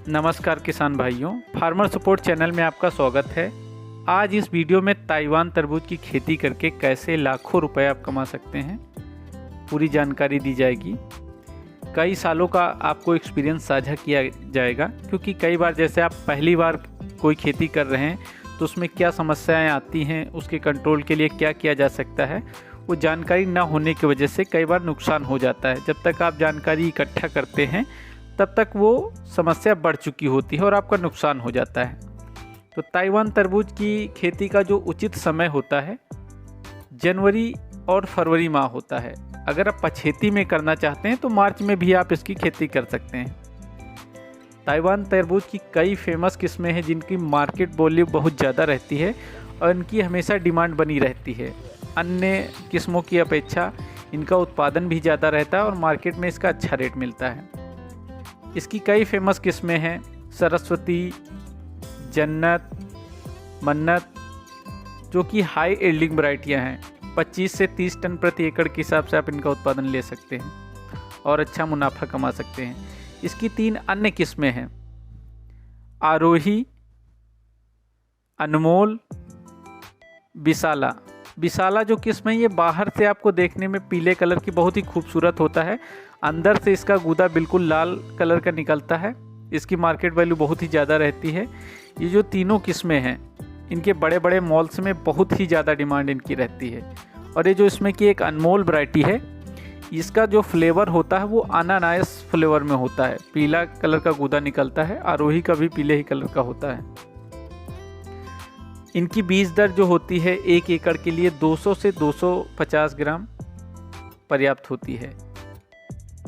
नमस्कार किसान भाइयों, फार्मर सपोर्ट चैनल में आपका स्वागत है। आज इस वीडियो में ताइवान तरबूज की खेती करके कैसे लाखों रुपए आप कमा सकते हैं, पूरी जानकारी दी जाएगी। कई सालों का आपको एक्सपीरियंस साझा किया जाएगा, क्योंकि कई बार जैसे आप पहली बार कोई खेती कर रहे हैं तो उसमें क्या समस्याएं आती हैं, उसके कंट्रोल के लिए क्या किया जा सकता है, वो जानकारी ना होने की वजह से कई बार नुकसान हो जाता है। जब तक आप जानकारी इकट्ठा करते हैं तब तक वो समस्या बढ़ चुकी होती है और आपका नुकसान हो जाता है। तो ताइवान तरबूज की खेती का जो उचित समय होता है जनवरी और फरवरी माह होता है। अगर आप पछेती में करना चाहते हैं तो मार्च में भी आप इसकी खेती कर सकते हैं। ताइवान तरबूज की कई फेमस किस्में हैं जिनकी मार्केट वैल्यू बहुत ज़्यादा रहती है और इनकी हमेशा डिमांड बनी रहती है। अन्य किस्मों की अपेक्षा इनका उत्पादन भी ज़्यादा रहता है और मार्केट में इसका अच्छा रेट मिलता है। इसकी कई फेमस किस्में हैं, सरस्वती, जन्नत, मन्नत, जो कि हाई यील्डिंग वैरायटियाँ हैं। 25 से 30 टन प्रति एकड़ के हिसाब से आप इनका उत्पादन ले सकते हैं और अच्छा मुनाफा कमा सकते हैं। इसकी 3 अन्य किस्में हैं, आरोही, अनमोल, विशाला। विशाला जो किस्म है ये बाहर से आपको देखने में पीले कलर की बहुत ही खूबसूरत होता है, अंदर से इसका गूदा बिल्कुल लाल कलर का निकलता है। इसकी मार्केट वैल्यू बहुत ही ज़्यादा रहती है। ये जो तीनों किस्में हैं इनके बड़े बड़े मॉल्स में बहुत ही ज़्यादा डिमांड इनकी रहती है। और ये जो इसमें की एक अनमोल वैरायटी है, इसका जो फ्लेवर होता है वो अनानास फ्लेवर में होता है, पीला कलर का गूदा निकलता है। आरोही का भी पीले ही कलर का होता है। इनकी बीज दर जो होती है 1 एकड़ के लिए 200 से 250 ग्राम पर्याप्त होती है।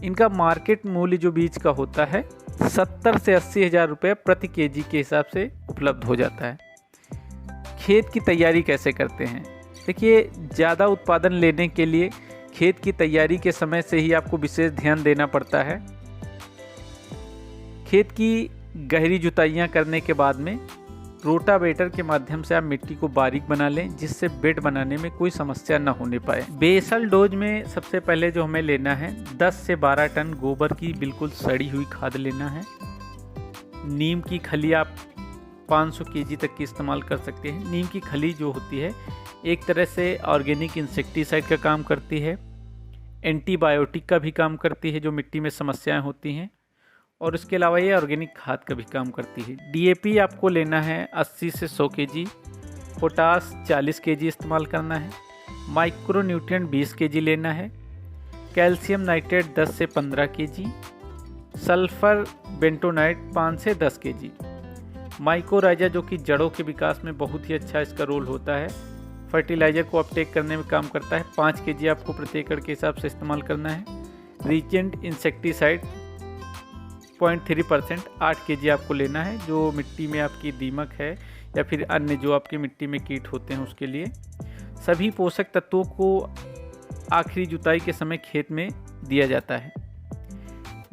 इनका मार्केट मूल्य जो बीज का होता है 70 से 80 हज़ार रुपये प्रति केजी के हिसाब से उपलब्ध हो जाता है। खेत की तैयारी कैसे करते हैं? देखिए, ज़्यादा उत्पादन लेने के लिए खेत की तैयारी के समय से ही आपको विशेष ध्यान देना पड़ता है। खेत की गहरी जुताइयाँ करने के बाद में रोटावेटर के माध्यम से आप मिट्टी को बारीक बना लें, जिससे बेड बनाने में कोई समस्या न होने पाए। बेसल डोज में सबसे पहले जो हमें लेना है 10 से 12 टन गोबर की बिल्कुल सड़ी हुई खाद लेना है। नीम की खली आप 500 केजी तक की इस्तेमाल कर सकते हैं। नीम की खली जो होती है एक तरह से ऑर्गेनिक इंसेक्टिसाइड का काम करती है, एंटीबायोटिक का भी काम करती है जो मिट्टी में समस्याएं होती हैं, और इसके अलावा ये ऑर्गेनिक खाद का भी काम करती है। डीएपी आपको लेना है 80 से 100 केजी, पोटास 40 केजी इस्तेमाल करना है, माइक्रो न्यूट्रिएंट 20 केजी लेना है, कैल्शियम नाइट्रेट 10 से 15 केजी, सल्फर बेंटोनाइट 5 से 10 केजी। माइकोराइजा जो कि जड़ों के विकास में बहुत ही अच्छा इसका रोल होता है, फर्टिलाइज़र को अपटेक करने में काम करता है। 5 केजी आपको प्रति एकड़ के हिसाब से इस्तेमाल करना है। रीजेंट इंसेक्टिसाइड 0.3% 8 केजी आपको लेना है, जो मिट्टी में आपकी दीमक है या फिर अन्य जो आपकी मिट्टी में कीट होते हैं उसके लिए। सभी पोषक तत्वों को आखिरी जुताई के समय खेत में दिया जाता है।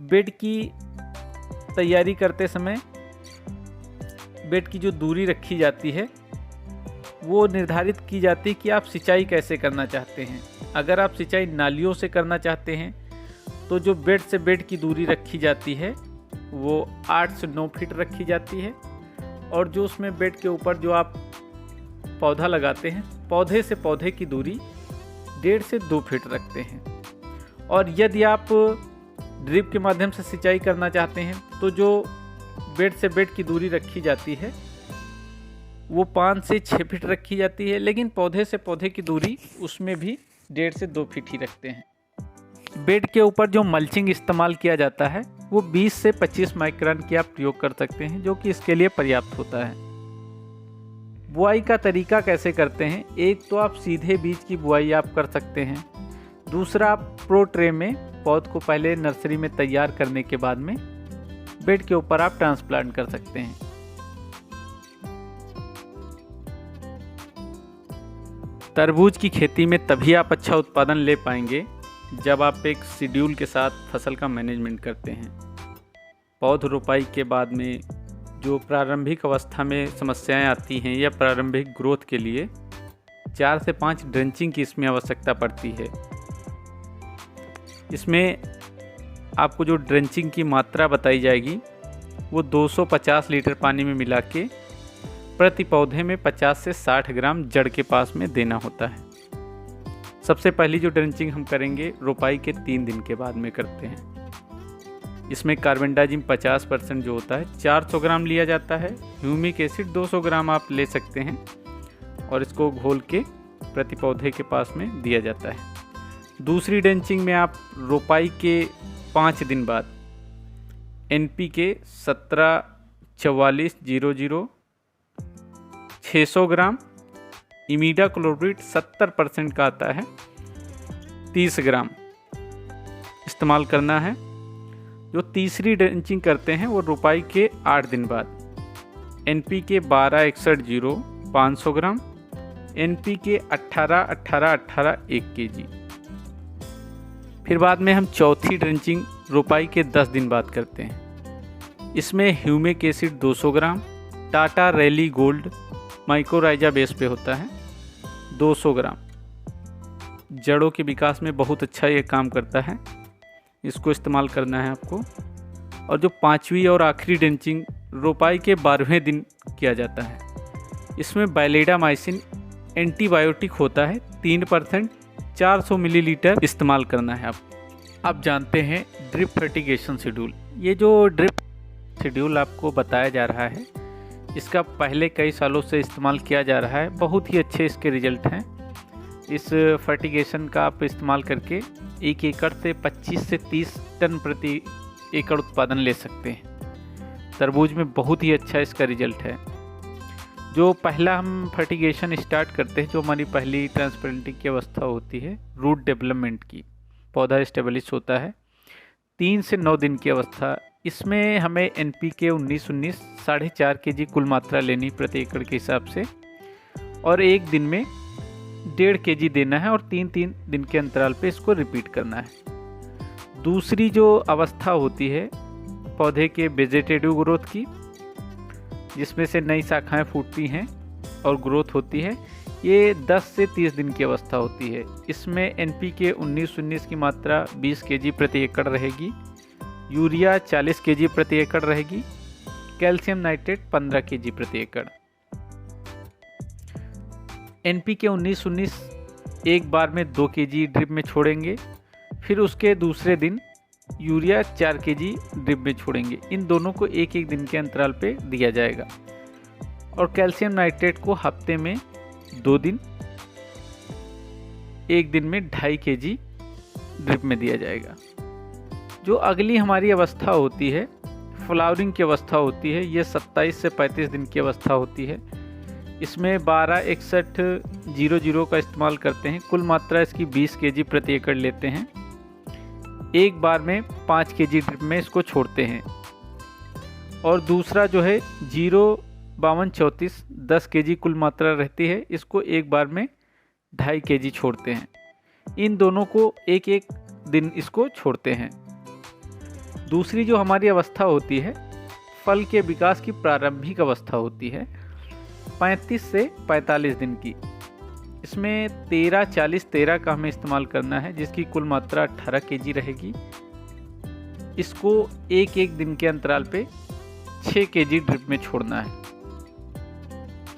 बेड की तैयारी करते समय बेड की जो दूरी रखी जाती है वो निर्धारित की जाती है कि आप सिंचाई कैसे करना चाहते हैं। अगर आप सिंचाई नालियों से करना चाहते हैं तो जो बेड से बेड की दूरी रखी जाती है वो 8 से 9 फीट रखी जाती है, और जो उसमें बेड के ऊपर जो आप पौधा लगाते हैं पौधे से पौधे की दूरी 1.5 से 2 फीट रखते हैं। और यदि आप ड्रिप के माध्यम से सिंचाई करना चाहते हैं तो जो बेड से बेड की दूरी रखी जाती है वो 5 से 6 फीट रखी जाती है, लेकिन पौधे से पौधे की दूरी उसमें भी 1.5 से 2 फीट ही रखते हैं। बेड के ऊपर जो मल्चिंग इस्तेमाल किया जाता है वो 20 से 25 माइक्रोन की आप प्रयोग कर सकते हैं, जो कि इसके लिए पर्याप्त होता है। बुआई का तरीका कैसे करते हैं? एक तो आप सीधे बीज की बुआई आप कर सकते हैं। दूसरा, आप प्रो ट्रे में पौध को पहले नर्सरी में तैयार करने के बाद में बेड के ऊपर आप ट्रांसप्लांट कर सकते हैं। तरबूज की खेती में तभी आप अच्छा उत्पादन ले पाएंगे जब आप एक शेड्यूल के साथ फसल का मैनेजमेंट करते हैं। पौध रोपाई के बाद में जो प्रारंभिक अवस्था में समस्याएं आती हैं या प्रारंभिक ग्रोथ के लिए 4 से 5 ड्रेंचिंग की इसमें आवश्यकता पड़ती है। इसमें आपको जो ड्रेंचिंग की मात्रा बताई जाएगी वो 250 लीटर पानी में मिला के प्रति पौधे में 50 से 60 ग्राम जड़ के पास में देना होता है। सबसे पहली जो ड्रेंचिंग हम करेंगे रोपाई के 3 दिन के बाद में करते हैं। इसमें कार्बेंडाजिम 50% जो होता है 400 ग्राम लिया जाता है, ह्यूमिक एसिड 200 ग्राम आप ले सकते हैं और इसको घोल के प्रति पौधे के पास में दिया जाता है। दूसरी ड्रेंचिंग में आप रोपाई के 5 दिन बाद NPK 174400 600 ग्राम, इमीडाक्लोप्रिड 70% का आता है 30 ग्राम इस्तेमाल करना है। जो तीसरी ड्रेंचिंग करते हैं वो रोपाई के 8 दिन बाद NPK 12680 500 ग्राम, NPK 18-18-18 1 kg। फिर बाद में हम चौथी ड्रेंचिंग रोपाई के 10 दिन बाद करते हैं। इसमें humic acid 200 gram, Tata Rallis gold mycorrhiza base पे होता है 200 ग्राम। जड़ों के विकास में बहुत अच्छा ये काम करता है, इसको इस्तेमाल करना है आपको। और जो 5वीं और आखिरी ड्रेंचिंग रोपाई के 12वें दिन किया जाता है। इसमें बाइलेडामाइसिन एंटीबायोटिक होता है 3%, 400 मिलीलीटर इस्तेमाल करना है आप। अब जानते हैं ड्रिप फर्टिगेशन शेड्यूल। ये जो ड्रिप शेड्यूल आपको बताया जा रहा है इसका पहले कई सालों से इस्तेमाल किया जा रहा है, बहुत ही अच्छे इसके रिजल्ट हैं। इस फर्टिगेशन का आप इस्तेमाल करके 1 एकड़ से 25 से 30 टन प्रति एकड़ उत्पादन ले सकते हैं। तरबूज में बहुत ही अच्छा इसका रिजल्ट है। जो पहला हम फर्टिगेशन स्टार्ट करते हैं, जो हमारी पहली ट्रांसप्लांटिंग की अवस्था होती है, रूट डेवलपमेंट की, पौधा स्टेबलिश होता है 3 से 9 दिन की अवस्था। इसमें हमें NPK 19-19 4.5 kg कुल मात्रा लेनी प्रति एकड़ के हिसाब से और 1 दिन में 1.5 kg देना है और 3-3 दिन के अंतराल पे इसको रिपीट करना है। दूसरी जो अवस्था होती है पौधे के वेजिटेटिव ग्रोथ की, जिसमें से नई शाखाएं फूटती हैं और ग्रोथ होती है, ये 10 से 30 दिन की अवस्था होती है। इसमें NPK 19-19 की मात्रा 20 kg प्रति एकड़ रहेगी, यूरिया 40 kg प्रति एकड़ रहेगी, कैल्शियम नाइट्रेट 15 kg प्रति एकड़। NPK 19-19 एक बार में 2 kg ड्रिप में छोड़ेंगे, फिर उसके दूसरे दिन यूरिया 4 kg ड्रिप में छोड़ेंगे। इन दोनों को 1-1 दिन के अंतराल पे दिया जाएगा और कैल्शियम नाइट्रेट को हफ्ते में 2 दिन, 1 दिन में 2.5 kg ड्रिप में दिया जाएगा। जो अगली हमारी अवस्था होती है, फ्लावरिंग की अवस्था होती है, ये 27 से 35 दिन की अवस्था होती है। इसमें 12-61-00 का इस्तेमाल करते हैं। कुल मात्रा इसकी 20 kg प्रति एकड़ लेते हैं। एक बार में 5 kg ड्रिप में इसको छोड़ते हैं। और दूसरा जो है 0-52-34 10 kg कुल मात्रा रहती है, इसको एक बार में 2.5 kg छोड़ते हैं। इन दोनों को 1-1 दिन इसको छोड़ते हैं। दूसरी जो हमारी अवस्था होती है फल के विकास की प्रारंभिक अवस्था होती है 35 से 45 दिन की। इसमें 13-40-13 का हमें इस्तेमाल करना है, जिसकी कुल मात्रा 18 kg रहेगी। इसको 1-1 दिन के अंतराल पे 6 kg ड्रिप में छोड़ना है।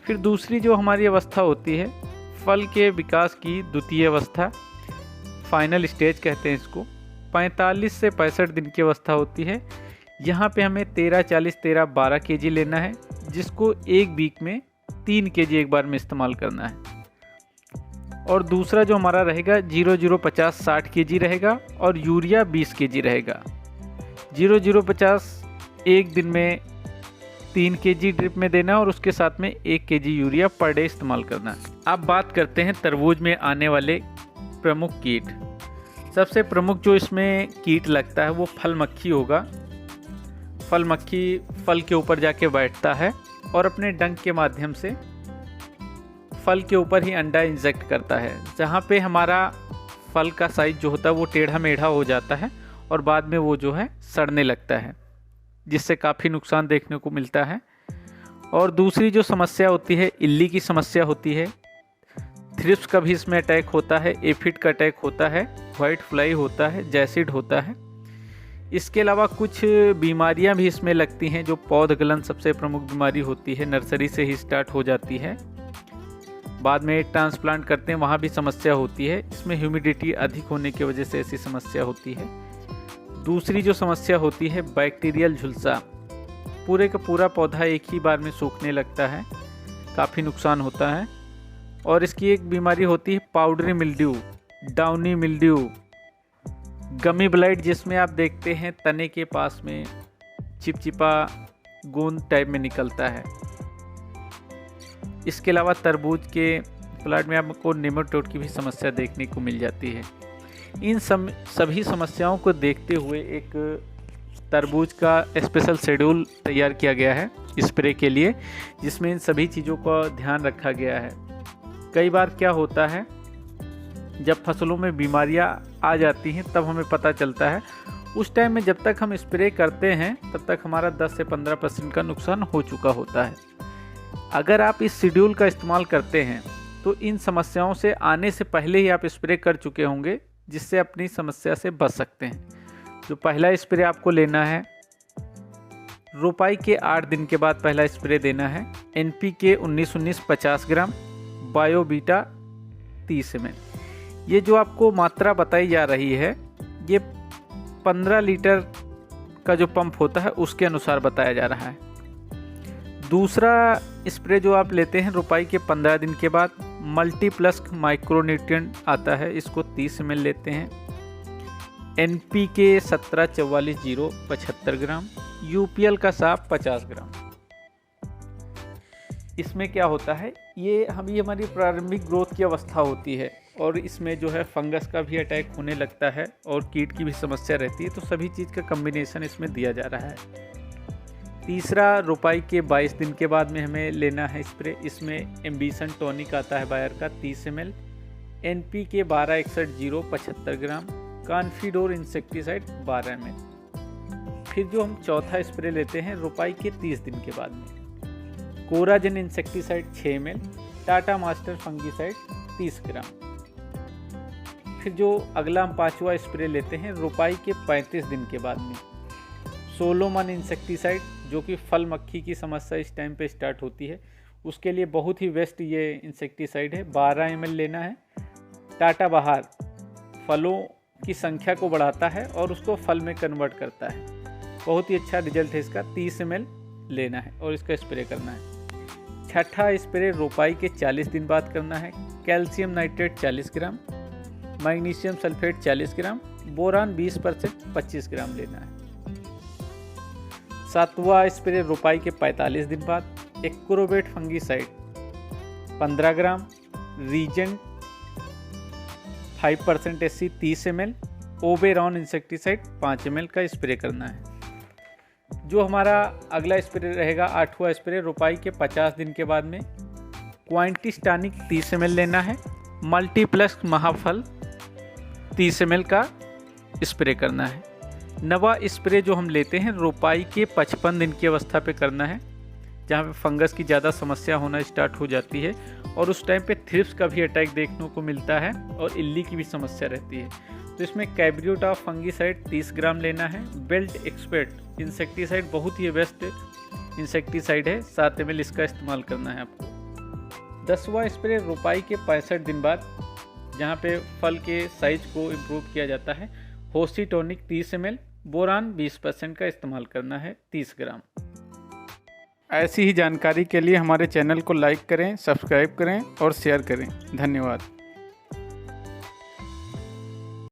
फिर दूसरी जो हमारी अवस्था होती है फल के विकास की द्वितीय अवस्था, फाइनल स्टेज कहते हैं इसको, 45 से 65 दिन की अवस्था होती है। यहाँ पे हमें 13-40-13-12 kg लेना है, जिसको 1 वीक में 3 kg एक बार में इस्तेमाल करना है। और दूसरा जो हमारा रहेगा 00-50-60 kg रहेगा और यूरिया 20 kg रहेगा। 00-50 1 दिन में 3 kg ड्रिप में देना और उसके साथ में 1 kg यूरिया पर डे इस्तेमाल करना है। अब बात करते हैं तरबूज में आने वाले प्रमुख कीट। सबसे प्रमुख जो इसमें कीट लगता है वो फल मक्खी होगा। फल मक्खी फल के ऊपर जाके बैठता है और अपने डंक के माध्यम से फल के ऊपर ही अंडा इंजेक्ट करता है, जहाँ पे हमारा फल का साइज जो होता है वो टेढ़ा मेढ़ा हो जाता है और बाद में वो जो है सड़ने लगता है, जिससे काफ़ी नुकसान देखने को मिलता है। और दूसरी जो समस्या होती है इल्ली की समस्या होती है। थ्रिप्स का भी इसमें अटैक होता है, एफिड का अटैक होता है, वाइट फ्लाई होता है, जैसिड होता है। इसके अलावा कुछ बीमारियां भी इसमें लगती हैं, जो पौधगलन सबसे प्रमुख बीमारी होती है, नर्सरी से ही स्टार्ट हो जाती है। बाद में ट्रांसप्लांट करते हैं वहाँ भी समस्या होती है। इसमें ह्यूमिडिटी अधिक होने की वजह से ऐसी समस्या होती है। दूसरी जो समस्या होती है बैक्टीरियल झुलसा, पूरे का पूरा पौधा एक ही बार में सूखने लगता है, काफ़ी नुकसान होता है। और इसकी एक बीमारी होती है पाउडरी मिल्ड्यू, डाउनी मिल्ड्यू, गमी ब्लाइट, जिसमें आप देखते हैं तने के पास में चिपचिपा गोंद टाइप में निकलता है। इसके अलावा तरबूज के प्लांट में आपको नेमाटोड की भी समस्या देखने को मिल जाती है। इन सभी समस्याओं को देखते हुए एक तरबूज का स्पेशल शेड्यूल तैयार किया गया है स्प्रे के लिए, जिसमें इन सभी चीज़ों का ध्यान रखा गया है। कई बार क्या होता है, जब फसलों में बीमारियां आ जाती हैं तब हमें पता चलता है। उस टाइम में जब तक हम स्प्रे करते हैं तब तक हमारा 10 से 15% का नुकसान हो चुका होता है। अगर आप इस शेड्यूल का इस्तेमाल करते हैं तो इन समस्याओं से आने से पहले ही आप स्प्रे कर चुके होंगे, जिससे अपनी समस्या से बच सकते हैं। जो पहला स्प्रे आपको लेना है, रोपाई के 8 दिन के बाद पहला स्प्रे देना है। NPK 19-19 50 ग्राम, बायोबीटा 30 ml। ये जो आपको मात्रा बताई जा रही है, ये 15 लीटर का जो पंप होता है उसके अनुसार बताया जा रहा है। दूसरा स्प्रे जो आप लेते हैं रोपाई के 15 दिन के बाद, मल्टीप्लस माइक्रोन्यूट्रिएंट आता है, इसको 30 ml लेते हैं। NPK 17-44-0 75 ग्राम, UPL का साफ 50 ग्राम। इसमें क्या होता है, ये हमारी प्रारंभिक ग्रोथ की अवस्था होती है और इसमें जो है फंगस का भी अटैक होने लगता है और कीट की भी समस्या रहती है, तो सभी चीज़ का कम्बिनेशन इसमें दिया जा रहा है। तीसरा रोपाई के 22 दिन के बाद में हमें लेना है स्प्रे। इसमें एम्बिशन टॉनिक आता है बायर का 30 ml, NPK 12-61-0 75 ग्राम, कॉन्फिडोर इंसेक्टिसाइड 12 ml। फिर जो हम चौथा स्प्रे लेते हैं रोपाई के 30 दिन के बाद में, Coragen insecticide 6 ml, Tata master fungicide 30 ग्राम। फिर जो अगला हम 5वां स्प्रे लेते हैं रोपाई के 35 दिन के बाद में, सोलोमन इंसेक्टिसाइड, जो कि फल मक्खी की समस्या इस टाइम पे स्टार्ट होती है, उसके लिए बहुत ही बेस्ट ये इंसेक्टिसाइड है। 12 ml लेना है। टाटा बहार फलों की संख्या को बढ़ाता है और उसको फल में कन्वर्ट करता है, बहुत ही अच्छा रिजल्ट है इसका। 30 ml लेना है और इसका स्प्रे करना है। छठा स्प्रे रोपाई के 40 दिन बाद करना है। Calcium nitrate 40 gram, magnesium sulphate 40 gram, boron 20% 25 gram लेना है। सातवां स्प्रे रोपाई के 45 दिन बाद, Acrobat fungicide 15 gram, Regent 5% SC 30 ml, Oberon insecticide 5 ml का स्प्रे करना है। जो हमारा अगला स्प्रे रहेगा 8वां स्प्रे रोपाई के 50 दिन के बाद में, क्वांटिस टॉनिक 30 ml लेना है। मल्टीप्लस महाफल 30 ml का स्प्रे करना है। 9वां स्प्रे जो हम लेते हैं रोपाई के 55 दिन की अवस्था पे करना है, जहाँ पे फंगस की ज़्यादा समस्या होना स्टार्ट हो जाती है और उस टाइम पे थ्रिप्स का भी अटैक देखने को मिलता है और इल्ली की भी समस्या रहती है। तो इसमें कैब्रियोटा फंगीसाइड 30 ग्राम लेना है। बेल्ट एक्सपर्ट इंसेक्टिसाइड बहुत ही बेस्ट इंसेक्टिसाइड है, 7 ml इसका इस्तेमाल करना है आपको। 10वां स्प्रे रोपाई के 65 दिन बाद, जहाँ पे फल के साइज को इम्प्रूव किया जाता है, होसी टॉनिक 30 ml, बोरान 20% का इस्तेमाल करना है 30 ग्राम। ऐसी ही जानकारी के लिए हमारे चैनल को लाइक करें, सब्सक्राइब करें और शेयर करें। धन्यवाद।